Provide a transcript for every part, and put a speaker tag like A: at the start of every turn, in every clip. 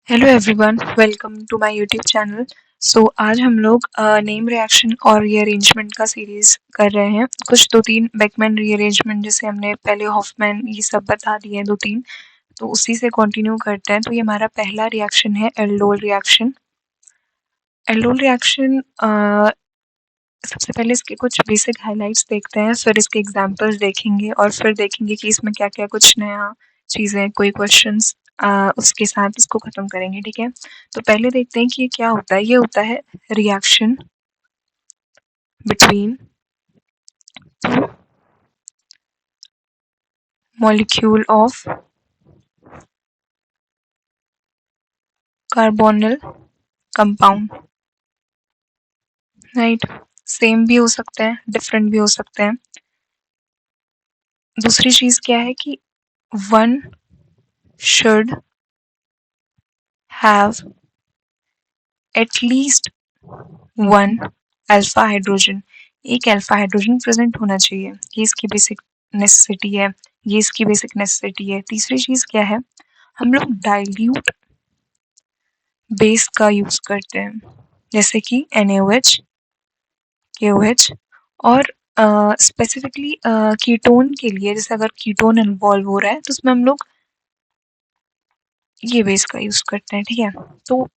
A: Hello everyone, welcome to my YouTube channel. आज हम लोग नेम रिएक्शन और रीअरेंजमेंट का सीरीज कर रहे हैं। कुछ 2-3 बेकमैन रीअरेंजमेंट जैसे हमने पहले हॉफमैन ये सब बता दिए हैं 2-3, तो उसी से कंटिन्यू करते हैं। तो ये हमारा पहला रिएक्शन है एल्डोल रिएक्शन। एल्डोल रिएक्शन सबसे पहले इसके कुछ बेसिक हाइलाइट्स देखते हैं, फिर इसके एग्जांपल्स देखेंगे और फिर देखेंगे कि इसमें क्या-क्या कुछ नया चीज़ें, कोई क्वेश्चंस उसके साथ इसको ख़त्म करेंगे, ठीक है? तो पहले देखते हैं कि ये क्या होता है। ये होता है reaction between two molecule of carbonyl compound, right? Same भी हो सकते हैं, डिफरेंट भी हो सकते हैं। दूसरी चीज़ क्या है कि one should have at least one alpha hydrogen, एक अल्फा हाइड्रोजन प्रेजेंट होना चाहिए। ये इसकी बेसिक नेसेसिटी है, ये इसकी बेसिक नेसेसिटी है। तीसरी चीज क्या है, हम लोग डाइल्यूट बेस का यूज करते हैं, जैसे कि NaOH, KOH, और स्पेसिफिकली कीटोन के लिए, जैसे अगर कीटोन इन्वॉल्व हो रहा है तो उसमें हम लोग ये बेस का यूज करते हैं, ठीक है? तो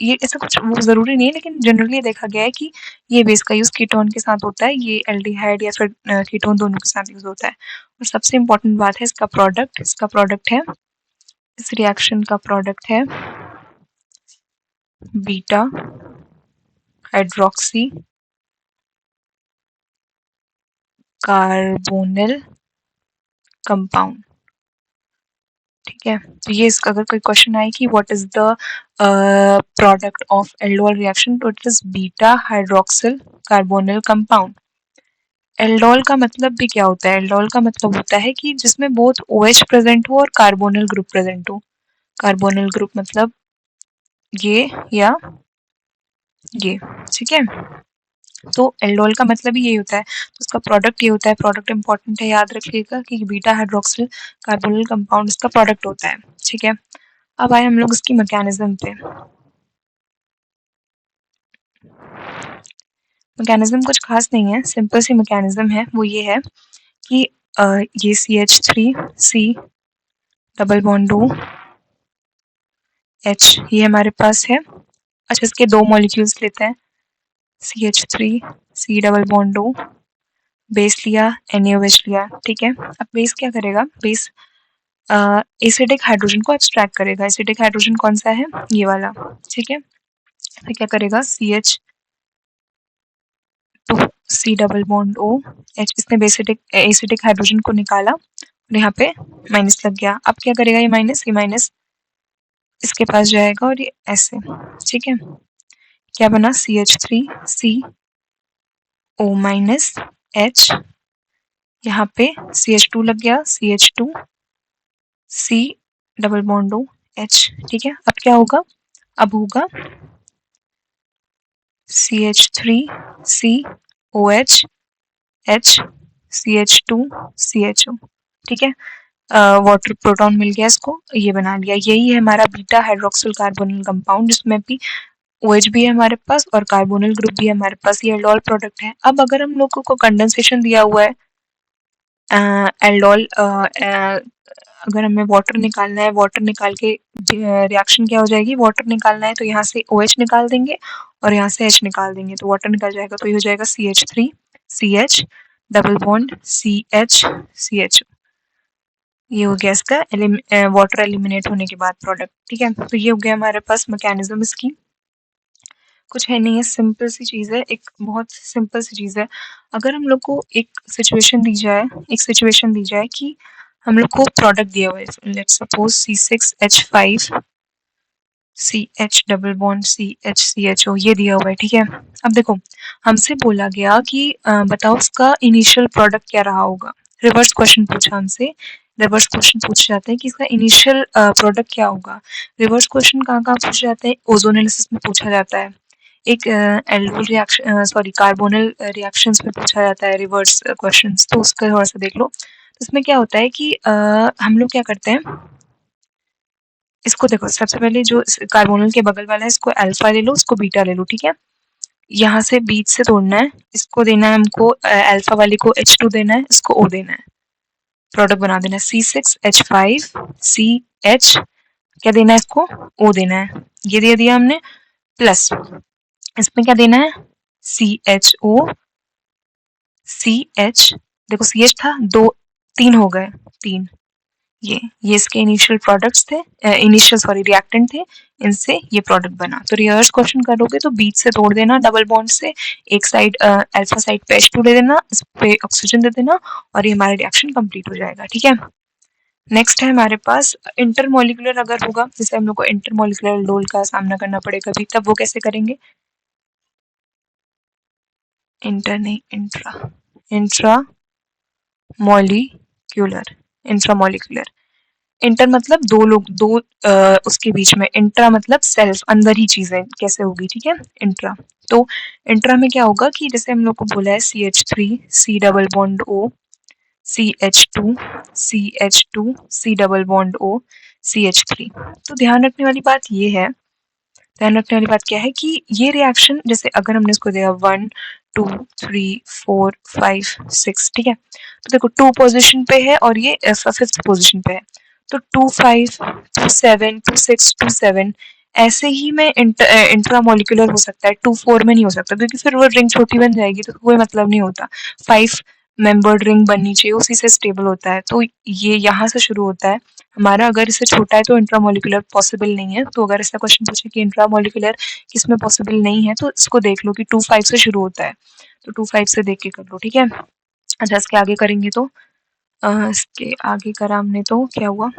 A: ये ऐसा कुछ वो ज़रूरी नहीं है, लेकिन जनरली देखा गया है कि ये बेस का यूज़ कीटोन के साथ होता है, ये एल्डिहाइड या फिर कीटोन दोनों के साथ यूज़ होता है। और सबसे इम्पोर्टेंट बात है इसका प्रोडक्ट है, इस रिएक्शन का प्रोडक्ट है बीटा हाइड्रोक्सी कार्बोनिल कंपाउंड, ठीक है? तो ये इसका अगर कोई क्वेश्चन आए कि what is the product of aldol reaction, तो it is beta hydroxyl carbonyl compound. Aldol का मतलब भी क्या होता है? एल्डोल का मतलब होता है कि जिसमें बोथ OH प्रेजेंट हो और कार्बोनिल ग्रुप प्रेजेंट हो। कार्बोनिल ग्रुप मतलब ये या ये, ठीक है? तो एल्डोल का मतलब ही यही होता है, तो उसका प्रोडक्ट ये होता है। प्रोडक्ट इंपॉर्टेंट है, याद रखिएगा कि बीटा हाइड्रोक्सिल कार्बोनिल कंपाउंड इसका प्रोडक्ट होता है, ठीक है? अब आए हम लोग इसकी मैकेनिज्म पे। मैकेनिज्म कुछ खास नहीं है, सिंपल सी मैकेनिज्म है। वो ये है कि ये CH3C double bond O H ये हमारे पास है। अच्छा, इसके दो मॉलिक्यूल्स लेते हैं, CH3C double bond O, base लिया, NaOH लिया, ठीक है? अब बेस क्या करेगा? बेस एसिडिक हाइड्रोजन को एक्सट्रैक्ट करेगा। एसिडिक हाइड्रोजन कौन सा है? ये वाला, ठीक है? फिर क्या करेगा? CH2C double bond O H, इसने एसिडिक हाइड्रोजन को निकाला और यहाँ पे माइनस लग गया। अब क्या करेगा? ये माइनस इसके पास जाएगा और ये ऐसे, ठीक है? क्या बना? CH3CO माइनस H, यहाँ पे CH2 लग गया, CH2C double bond O H, ठीक है? अब क्या होगा? अब होगा CH3COH H CH2CHO, ठीक है? वाटर प्रोटॉन मिल गया इसको, ये बना लिया। यही है हमारा बीटा हाइड्रोक्सिल कार्बोनिल कंपाउंड, जिसमें भी OH भी है हमारे पास और कार्बोनिल ग्रुप भी है हमारे पास। ये एल्डोल प्रोडक्ट है। अब अगर हम लोगों को कंडेंसेशन दिया हुआ है, एल्डोल अगर हमें वाटर निकालना है, वाटर निकाल के रिएक्शन क्या हो जाएगी? वाटर निकालना है तो यहाँ से OH निकाल देंगे और यहाँ से H निकाल देंगे, तो वाटर निकल जाएगा, तो ये हो जाएगा CH3CH डबल बॉन्ड CH, ये हो गया इसका वाटर एलिमिनेट होने के बाद प्रोडक्ट, ठीक है? तो ये हो गया हमारे पास मैकेनिज्म इसकी। कुछ है नहीं है, सिंपल सी चीज़ है, एक बहुत सिंपल सी चीज़ है। अगर हम लोग को एक सिचुएशन दी जाए कि हम लोग को प्रोडक्ट दिया हुआ है, let's suppose C6H5 CH double bond CHCHO, ये दिया हुआ है, ठीक है? अब देखो, हमसे बोला गया कि बताओ इसका इनिशियल प्रोडक्ट क्या रहा होगा। रिवर्स क्वेश्चन पूछा हमसे, रिवर्स क्वेश्चन पूछ जाते हैं कि इसका इनिशियल प्रोडक्ट क्या होगा। रिवर्स क्वेश्चन कहाँ-कहाँ पूछे जाते हैं? ओज़ोन में पूछा जाता है। एक aldol reaction, sorry, carbonyl reactions में पूछा जाता है रिवर्स क्वेश्चंस, तो उसका थोड़ा-सा देख लो। तो इसमें क्या होता है कि हम लोग क्या करते हैं, इसको देखो, सबसे पहले जो कार्बोनल के बगल वाला है इसको अल्फा ले लो, इसको बीटा ले लो, ठीक है। यहाँ से बीच से तोड़ना है, इसको देना है हमको अल्फा वाले को H2 देना है, इसको O देना है, प्रोडक्ट बना देना है C6H5CH, क्या देना है इसको O देना है, ये दे दिया हमने, प्लस इसमें क्या देना है CHO CH, देखो CH था, दो तीन हो गए, तीन, ये इसके इनिशियल प्रोडक्ट्स थे, इनिशियल सॉरी रिएक्टेंट थे, इनसे ये प्रोडक्ट बना। तो रिवर्स क्वेश्चन करोगे तो बीच से तोड़ देना डबल बॉन्ड से, एक साइड अल्फा साइड पे H2 दे देना, इस पे ऑक्सीजन दे देना और ये हमारा रिएक्शन कंप्लीट हो जाएगा, ठीक है। नेक्स्ट है हमारे पास इंटरमोलिकुलर, अगर होगा जैसे हम लोग को इंटरमोलिकुलर लोल का सामना करना पड़ेगा भी, तब वो कैसे करेंगे, इंटर नहीं intra, intra molecular, intramolecular, inter मतलब दो लोग, दो उसके बीच में, इंट्रा मतलब सेल्फ, अंदर ही चीजें कैसे होगी, ठीक है, इंट्रा। तो इंट्रा में क्या होगा कि जैसे हम लोग को बोला है CH3 C double bond O, CH2 CH2 C double bond O, CH3। तो ध्यान रखने वाली बात ये है, ध्यान रखने वाली बात क्या है कि ये रिएक्शन, जैसे अगर हमने इसको दिया 1 2 3 4 5 6, ठीक है, तो देखो 2 पोजीशन पे है और ये 5th पोजीशन पे है, तो 2 5 2 7 2 6 2 7 ऐसे ही में इंट्रामोलिकुलर हो सकता है, 2 4 में नहीं हो सकता, क्योंकि फिर वो रिंग छोटी बन जाएगी तो कोई मतलब नहीं होता। 5 मेंबर्ड रिंग बननी चाहिए, उसी से स्टेबल होता है, तो ये यहाँ से शुरू होता है हमारा। अगर इससे छोटा है तो इंट्रामोलिकुलर पॉसिबल नहीं है। तो अगर ऐसा क्वेश्चन पूछे कि इंट्रामोलिकुलर किसमें पॉसिबल नहीं है, तो इसको देख लो कि 2 5 से शुरू होता है, तो 2 5 से देख के कर लो, ठीक है। अच्छा, इसके आगे करेंगे तो इसके आगे करा हमने तो क्या हुआ,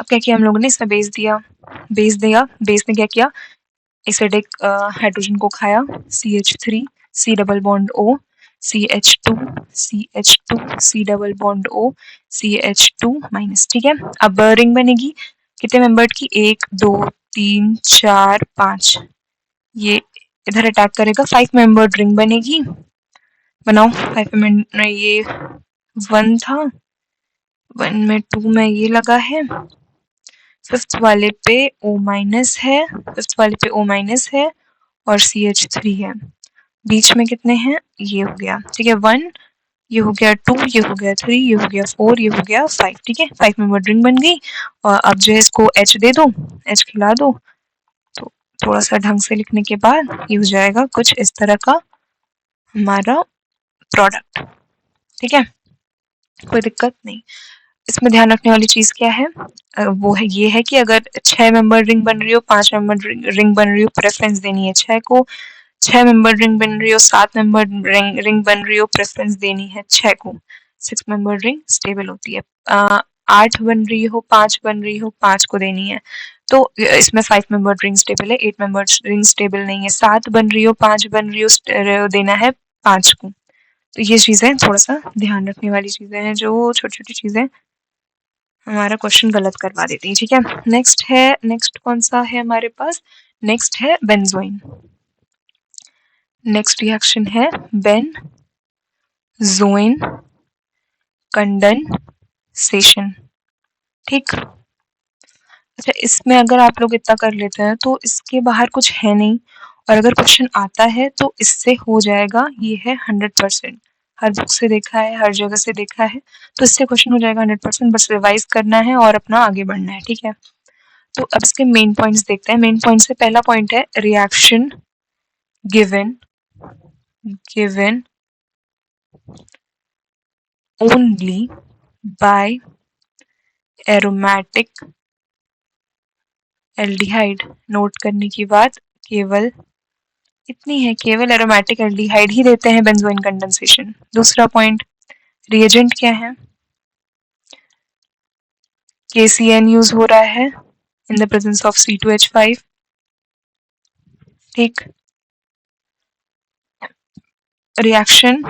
A: अब क्या किया हम लोगों ने, इसमें बेस ने क्या किया, एसिडिक हाइड्रोजन को खाया, CH3 C double bond O, CH2 CH2 C double bond O, CH2 minus, ठीक है। अब रिंग बनेगी कितने मेंबर्ड की, 1 2 3 4 5, ये इधर अटैक करेगा, 5 मेंबर्ड रिंग बनेगी, बनाओ 5 मेंबर, ये 1 था, 1 में 2 में ये लगा है, फिफ्थ वाले पे O माइनस है, फिफ्थ वाले पे O माइनस है और CH3 है, बीच में कितने हैं, ये हो गया, ठीक है, 1, ये हो गया 2, ये हो गया 3, ये हो गया 4, ये हो गया 5, ठीक है, 5 मेंबर रिंग बन गई। और अब जो है इसको H दे दो, H खिला दो, तो थोड़ा सा ढंग से लिखने के बाद ये हो जाएगा कुछ इस तरह का हमारा प्रोडक्ट, ठीक है, कोई दिक्कत नहीं। इसमें ध्यान रखने वाली चीज क्या है, वो है ये है कि अगर 6 मेंबर रिंग बन रही हो, 5 मेंबर रिंग बन रही हो, प्रेफरेंस देनी है 6 को, 6 मेंबर रिंग बन रही हो, 7 मेंबर रिंग बन रही हो, प्रेफरेंस देनी है 6 को, 6 मेंबर रिंग स्टेबल होती है। 8 बन रही हो, 5 बन रही हो, 5 को देनी है, तो इसमें 5 मेंबर रिंग स्टेबल है, 8 मेंबर रिंग स्टेबल नहीं है, 7 बन रही हो, 5 बन रही हो, देना है 5 को। तो ये चीजें थोड़ा सा ध्यान रखने वाली चीजें हैं, जो छोटी छोटी चीजें हमारा क्वेश्चन गलत करवा देती है, ठीक है। नेक्स्ट कौन सा है हमारे पास, नेक्स्ट है बेंजोइन, नेक्स्ट रिएक्शन है बेंजोइन कंडेंसेशन, ठीक। अच्छा, इसमें अगर आप लोग इतना कर लेते हैं तो इसके बाहर कुछ है नहीं, और अगर क्वेश्चन आता है तो इससे हो जाएगा, ये है 100%, हर बुक से देखा है, हर जगह से देखा है, तो इससे क्वेश्चन हो जाएगा 100%, बस रिवाइज करना है और अपना आगे बढ़ना है, ठीक है। तो अब इसके मेन पॉइंट्स देखते हैं। मेन पॉइंट से पहला पॉइंट है reaction given only by aromatic aldehyde. Note करने की बात केवल इतनी है, केवल एरोमेटिक एल्डिहाइड ही देते हैं बेंजोइन कंडेंसेशन। दूसरा पॉइंट, रिएजेंट क्या है, KCN यूज हो रहा है in the presence of C2H5, ठीक। Reaction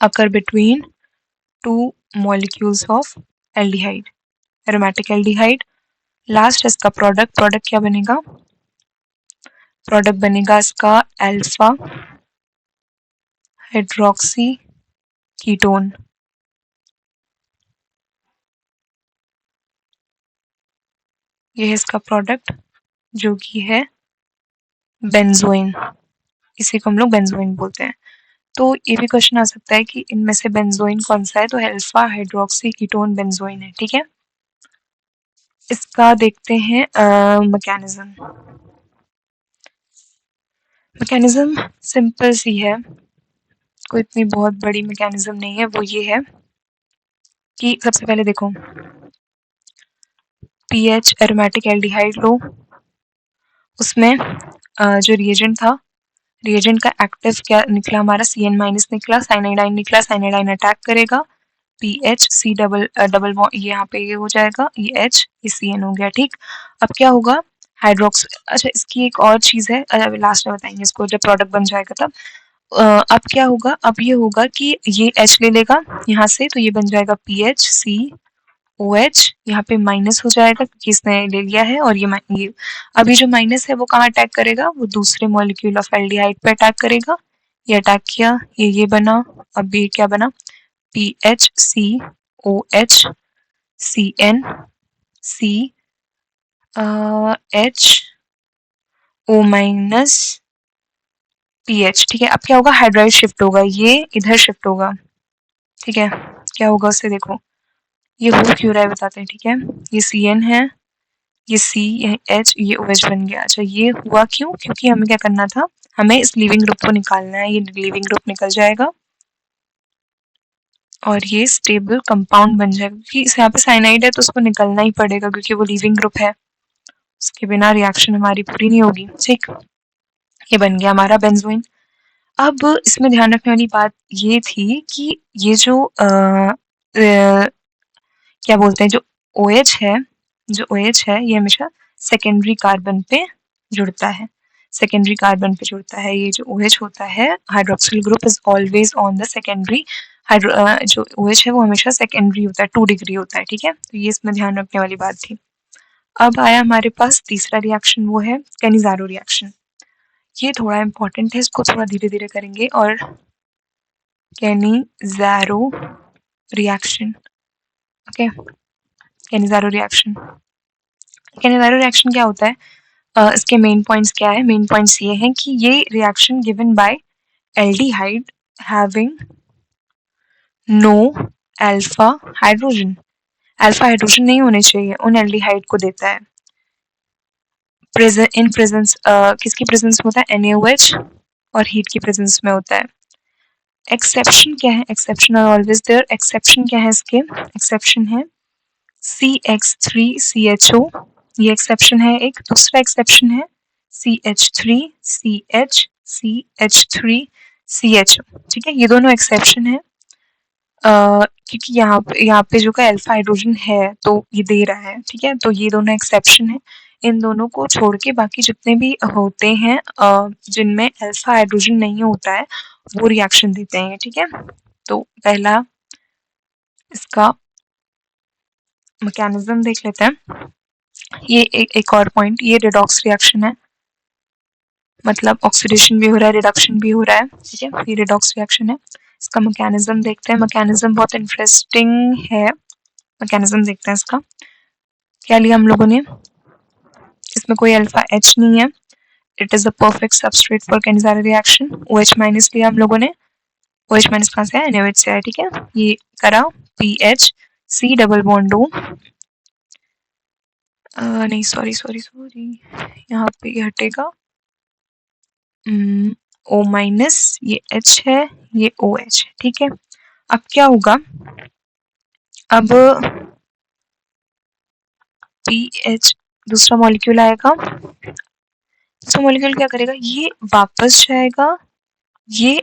A: occur between two molecules of aldehyde, aromatic aldehyde। Last इसका प्रोडक्ट क्या बनेगा, प्रोडक्ट बनेगा इसका अल्फा हाइड्रोक्सी कीटोन, ये है इसका प्रोडक्ट जो कि है बेंजोइन, इसी को हम लोग बेंजोइन बोलते हैं। तो ये भी क्वेश्चन आ सकता है कि इनमें से बेंजोइन कौन सा है, तो अल्फा हाइड्रोक्सी कीटोन बेंजोइन है, ठीक है। इसका देखते हैं मैकेनिज्म। मैकेनिज्म सिंपल सी है, कोई इतनी बहुत बड़ी मैकेनिज्म नहीं है। वो ये है कि सबसे पहले देखो पीएच एरोमेटिक एल्डिहाइड लो, उसमें जो रिएजेंट था, रिएजेंट का एक्टिव क्या निकला हमारा, CN माइनस निकला, साइनाइडाइन निकला, साइनाइडाइन अटैक करेगा, पीएच सी डबल डबल ये यहाँ पे ये हो जाएगा, ये H ये CN हो गया, ठीक। अब क्या होगा हाइड्रोक्स, अच्छा इसकी एक और चीज है, लास्ट में बताएंगे इसको जब प्रोडक्ट बन जाएगा तब। अब क्या होगा, अब ये होगा कि ये H ले लेगा यहाँ से, तो ये बन जाएगा PHCOH, यहाँ पे माइनस हो जाएगा क्योंकि इसने ले लिया है, और ये अभी जो माइनस है वो कहाँ अटैक करेगा, वो दूसरे मॉलिक्यूल ऑफ एल्डिहाइड पे अटैक करेगा। ये अटैक किया, ये बना, अब ये क्या बना, PHCOH CN CHO minus PH, ठीक है। अब क्या होगा, हाइड्राइड शिफ्ट होगा, ये इधर शिफ्ट होगा, ठीक है। क्या होगा उससे देखो, ये हो क्यों रहा है बताते हैं, ठीक है। ये CN है, ये C, ये H, ये OH बन गया। अच्छा ये हुआ क्यों, क्योंकि हमें क्या करना था, हमें इस लीविंग ग्रुप को निकालना है, ये लीविंग ग्रुप निकल जाएगा और ये स्टेबल कंपाउंड बन जाएगा, क्योंकि इस यहाँ पे साइनाइड है तो उसको निकलना ही पड़ेगा क्योंकि वो लीविंग ग्रुप है, उसके बिना रिएक्शन हमारी पूरी नहीं होगी, ठीक। ये बन गया हमारा बेंजोइन। अब इसमें ध्यान रखने वाली बात ये थी कि ये जो क्या बोलते हैं, जो OH है, जो OH है ये हमेशा सेकेंडरी कार्बन पे जुड़ता है, सेकेंडरी कार्बन पे जुड़ता है। ये जो OH होता है, hydroxyl group is always on the secondary, जो OH है वो हमेशा सेकेंडरी होता है, 2 डिग्री होता है, ठीक है। तो ये इसमें ध्यान रखने वाली बात थी। अब आया हमारे पास तीसरा रिएक्शन, वो है कैनिज़ारो रिएक्शन। ये थोड़ा इम्पोर्टेंट है, इसको थोड़ा धीरे धीरे करेंगे। और Cannizzaro reaction, okay, Cannizzaro reaction, Cannizzaro reaction क्या होता है, इसके मेन पॉइंट्स क्या है, मेन पॉइंट्स ये हैं कि ये reaction given by aldehyde having no alpha hydrogen, alpha hydrogen नहीं होने चाहिए उन एल्डिहाइड को देता है, इन प्रेजेंस किसकी प्रेजेंस में होता है, NaOH, और हीट की प्रेजेंस में होता है। एक्सेप्शन क्या है, exception are always there, exception क्या है इसके, एक्सेप्शन है CH3CHO, ये एक्सेप्शन है एक। दूसरा एक्सेप्शन है CH3CHCH3CHO, ठीक है। ये दोनों एक्सेप्शन है क्योंकि यहाँ पे जो का अल्फा हाइड्रोजन है तो ये दे रहा है, ठीक है। तो ये दोनों एक्सेप्शन है, इन दोनों को छोड़ के बाकी जितने भी होते हैं जिनमें अल्फा हाइड्रोजन नहीं होता है वो रिएक्शन देते हैं, ठीक है। तो पहला इसका मैकेनिज्म देख लेते हैं। ये एक और पॉइंट, ये रेडॉक्स रिएक्शन है, मतलब ऑक्सीडेशन भी हो रहा है, रिडक्शन भी हो रहा है, ठीक है। ये रेडॉक्स रिएक्शन है। इसका मैकेनिज्म देखते हैं, मैकेनिज्म बहुत इंटरेस्टिंग है। मैकेनिज्म देखते हैं इसका, क्या लिया हम लोगों ने, इसमें कोई अल्फा H नहीं है, it is a perfect substrate for Cannizzaro reaction. OH minus लिया हम लोगों ने, OH माइनस कहाँ से आया, NaOH से आया, ठीक है। ये करा PH C double bond O, नहीं सॉरी सॉरी सॉरी, यहाँ पे ये हटेगा, O माइनस, ये H है, ये OH है, ठीक है। अब क्या होगा, अब PH दूसरा मॉलिक्यूल आएगा, दूसरा मॉलिक्यूल क्या करेगा, ये वापस जाएगा, ये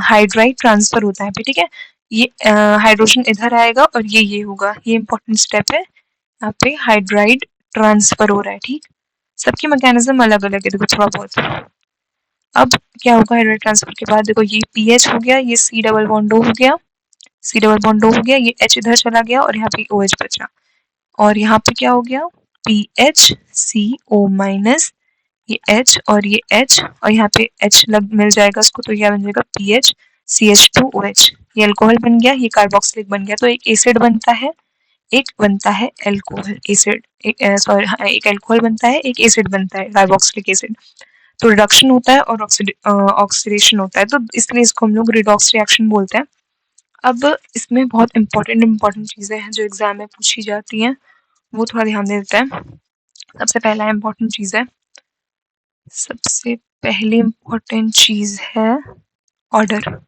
A: हाइड्राइड ट्रांसफर होता है, ठीक है। ये हाइड्रोजन इधर आएगा और ये होगा, ये इंपॉर्टेंट स्टेप है, यहाँ पे हाइड्राइड ट्रांसफर हो रहा है, ठीक। सबकी मैकेनिज्म अलग अलग है, देखो थोड़ा बहुत। अब क्या होगा, हाइड्राइड ट्रांसफर के बाद देखो ये PH हो गया, ये C डबल बॉन्ड O हो गया, C डबल बॉन्ड O हो गया, ये H इधर चला गया और यहाँ पे OH बचा, और यहाँ पे क्या हो गया, PHCO माइनस, ये H और ये H, और यहाँ पे H लग मिल जाएगा इसको, तो यह बन जाएगा PHCH2OH, ये अल्कोहल बन गया, ये कार्बोक्सिलिक बन गया, तो एक एसिड बनता है, एक बनता है अल्कोहल एसिड, एक अल्कोहल बनता है, एक एसिड बनता है कार्बोक्सिलिक एसिड। तो रिडक्शन होता है और ऑक्सीडेशन होता है, तो इसलिए इसको हम लोग रिडॉक्स रिएक्शन बोलते हैं। अब इसमें बहुत इंपॉर्टेंट चीज़ें हैं जो एग्जाम में पूछी जाती हैं, वो थोड़ा ध्यान दे देते हैं। सबसे पहला इम्पोर्टेंट चीज़ है, सबसे पहली इम्पोर्टेंट चीज़ है ऑर्डर।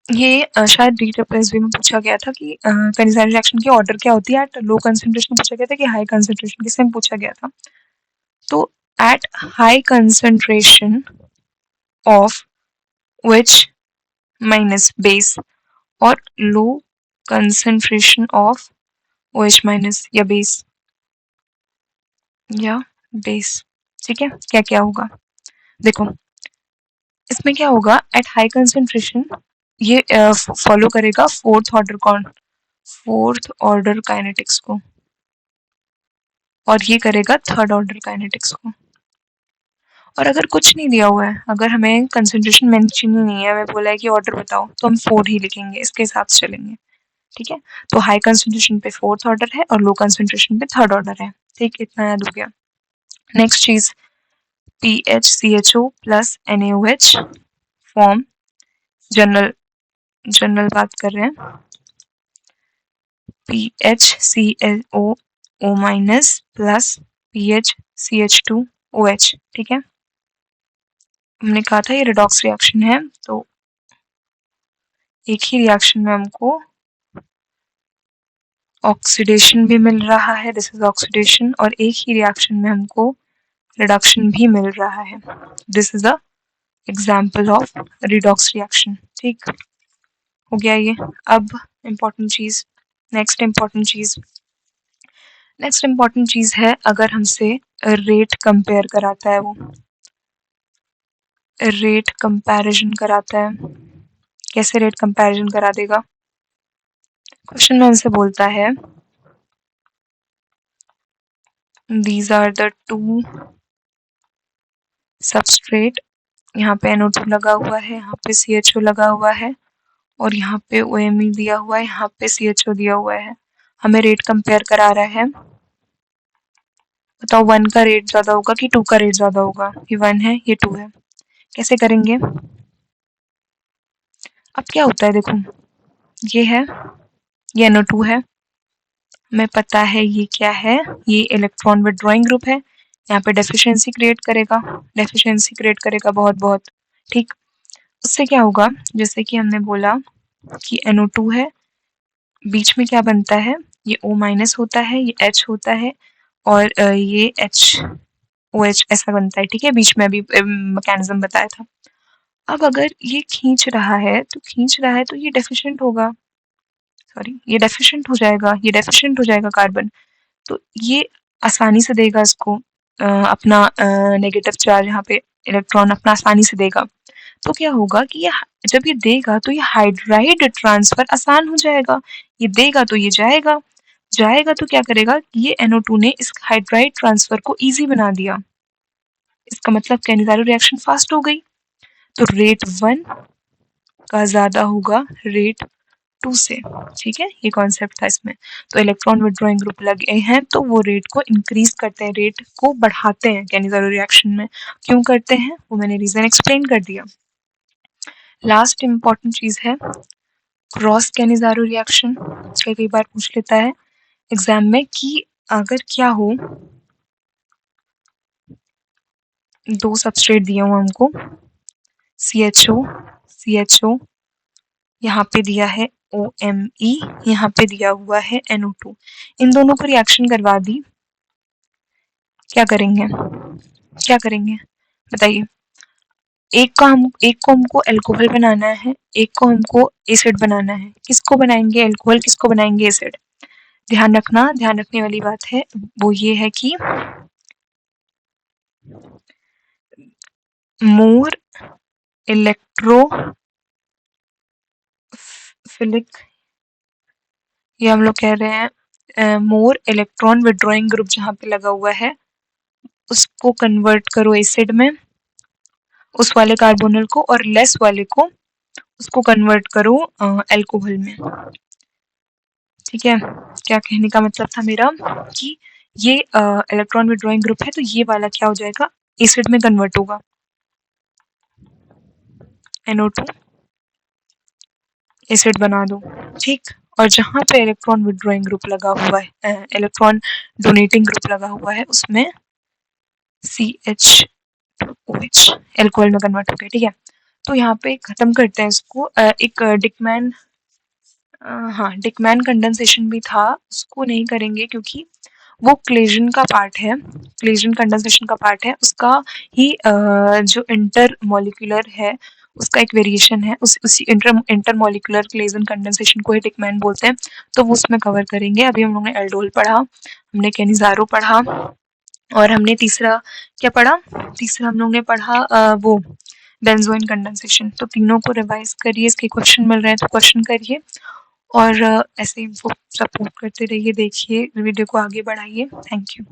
A: ये शायद DSSB में पूछा गया था कि कंसाइड रिएक्शन की ऑर्डर क्या होती है एट लो कंसंट्रेशन पूछा गया था कि हाई कंसंट्रेशन, किससे पूछा गया था। तो at high concentration of which minus base और low concentration of OH minus या बेस, ठीक है। क्या क्या होगा देखो, इसमें क्या होगा, एट हाई कंसंट्रेशन ये फॉलो करेगा फोर्थ ऑर्डर काइनेटिक्स को, और ये करेगा थर्ड ऑर्डर काइनेटिक्स को। और अगर कुछ नहीं दिया हुआ है, अगर हमें कंसंट्रेशन मेंशन ही नहीं है, हमें बोला है कि ऑर्डर बताओ, तो हम 4 ही लिखेंगे, इसके हिसाब से चलेंगे, ठीक है। तो हाई कंसंट्रेशन पे फोर्थ ऑर्डर है और लो कंसंट्रेशन पे थर्ड ऑर्डर है, ठीक, इतना याद हो गया। नेक्स्ट चीज, PHCHO plus NaOH form, general बात कर रहे हैं, PHClO माइनस प्लस PHCH2OH, ठीक है। हमने कहा था ये रिडॉक्स रिएक्शन है, तो एक ही रिएक्शन में हमको ऑक्सीडेशन भी मिल रहा है, दिस इज ऑक्सीडेशन, और एक ही रिएक्शन में हमको रिडक्शन भी मिल रहा है, this is a example of redox reaction, ठीक हो गया ये। अब इम्पोर्टेंट चीज, नेक्स्ट इम्पोर्टेंट चीज है, अगर हमसे रेट कंपेयर कराता है, वो रेट कंपैरिजन कराता है, कैसे रेट कंपैरिजन करा देगा, क्वेश्चन में हमसे बोलता है these are the two substrate, यहाँ पे NO2 लगा हुआ है, यहाँ पे CHO लगा हुआ है, और यहाँ पे OMe दिया हुआ है, यहाँ पे CHO दिया हुआ है। हमें रेट कंपेयर करा रहा है, बताओ 1 का रेट ज्यादा होगा कि 2 का रेट ज्यादा होगा, ये 1 है ये 2 है, कैसे करेंगे। अब क्या होता है देखो, ये है, ये NO2 है, हमें पता है ये क्या है, ये इलेक्ट्रॉन विथड्रॉइंग ग्रुप है, यहाँ पे डेफिशिएंसी क्रिएट करेगा बहुत बहुत, ठीक। उससे क्या होगा, जैसे कि हमने बोला कि NO2 है, बीच में क्या बनता है, ये O माइनस होता है, ये H होता है, और ये HOH ऐसा बनता है, ठीक है। बीच में अभी मैकेनिज्म बताया था। अब अगर ये खींच रहा है तो ये डेफिशिएंट होगा, सॉरी ये डेफिशिएंट हो जाएगा कार्बन, तो ये आसानी से देगा इसको अपना नेगेटिव चार्ज, यहाँ पे इलेक्ट्रॉन अपना आसानी से देगा। तो क्या होगा कि ये जब ये देगा तो ये हाइड्राइड ट्रांसफर आसान हो जाएगा, ये देगा तो ये जाएगा तो क्या करेगा, ये NO2 ने इस हाइड्राइड ट्रांसफर को इजी बना दिया, इसका मतलब कैनिजारो रिएक्शन फास्ट हो गई। तो रेट 1 का ज्यादा होगा रेट 2 से, ठीक है, ये कॉन्सेप्ट था इसमें। तो इलेक्ट्रॉन विथड्रॉइंग ग्रुप लगे हैं तो वो रेट को इंक्रीज करते हैं, रेट को बढ़ाते हैं कैनिजारो रिएक्शन में। क्यों करते हैं वो मैंने रीजन एक्सप्लेन कर दिया। लास्ट इंपॉर्टेंट चीज है क्रॉस कैनिजारो रिएक्शन, कई बार पूछ लेता है एग्जाम में कि अगर क्या हो, दो सबस्ट्रेट दिए हो हमको, CHO यहाँ पे दिया है OMe, यहाँ पे दिया हुआ है NO2, इन दोनों को रिएक्शन करवा दी, क्या करेंगे बताइए। एक को हमको अल्कोहल बनाना है, एक को हमको एसिड बनाना है, किसको बनाएंगे अल्कोहल, किसको बनाएंगे एसिड। ध्यान रखने वाली बात है वो ये है कि मोर इलेक्ट्रोफिलिक, ये हम लोग कह रहे हैं मोर इलेक्ट्रॉन विथड्रॉइंग ग्रुप जहाँ पे लगा हुआ है उसको कन्वर्ट करो एसिड में, उस वाले कार्बोनल को, और लेस वाले को उसको कन्वर्ट करो अल्कोहल में। ठीक है? क्या कहने का मतलब था मेरा कि ये इलेक्ट्रॉन विथड्रॉइंग ग्रुप है, तो ये वाला क्या हो जाएगा, एसिड में कन्वर्ट होगा। NO2 एसिड बना दो, ठीक? और जहाँ पे इलेक्ट्रॉन विथड्रॉइंग ग्रुप लगा हुआ है, इलेक्ट्रॉन डोनेटिंग ग्रुप लगा हुआ है, उसमें CH2OH एल्कोहल में कन्वर्ट हो गया, ठीक है? तो यहाँ पे खत्म करते हैं इसको। एक डिकमैन, हाँ, डिकमैन कंडेंसेशन भी था, उसको नहीं करेंगे क्योंकि वो क्लेजन का पार्ट है, क्लेजन कंडेंसेशन का पार्ट है, उसका ही जो इंटर मॉलिक्यूलर है, उसका एक वेरिएशन है, उसी इंटर मॉलिक्यूलर क्लेजन कंडेंसेशन को ही डिकमैन बोलते हैं, तो वो उसमें कवर करेंगे। अभी हम लोगों ने एल्डोल पढ़ा, हमने कैनिज़ारो पढ़ा, और हमने तीसरा क्या पढ़ा? तीसरा हम लोगों ने पढ़ा वो बेंजोइन कंडेंसेशन। तो तीनों को रिवाइज करिए, इसके क्वेश्चन मिल रहे हैं तो क्वेश्चन करिए, और ऐसे ही इनको सपोर्ट करते रहिए, देखिए वीडियो को आगे बढ़ाइए। Thank you.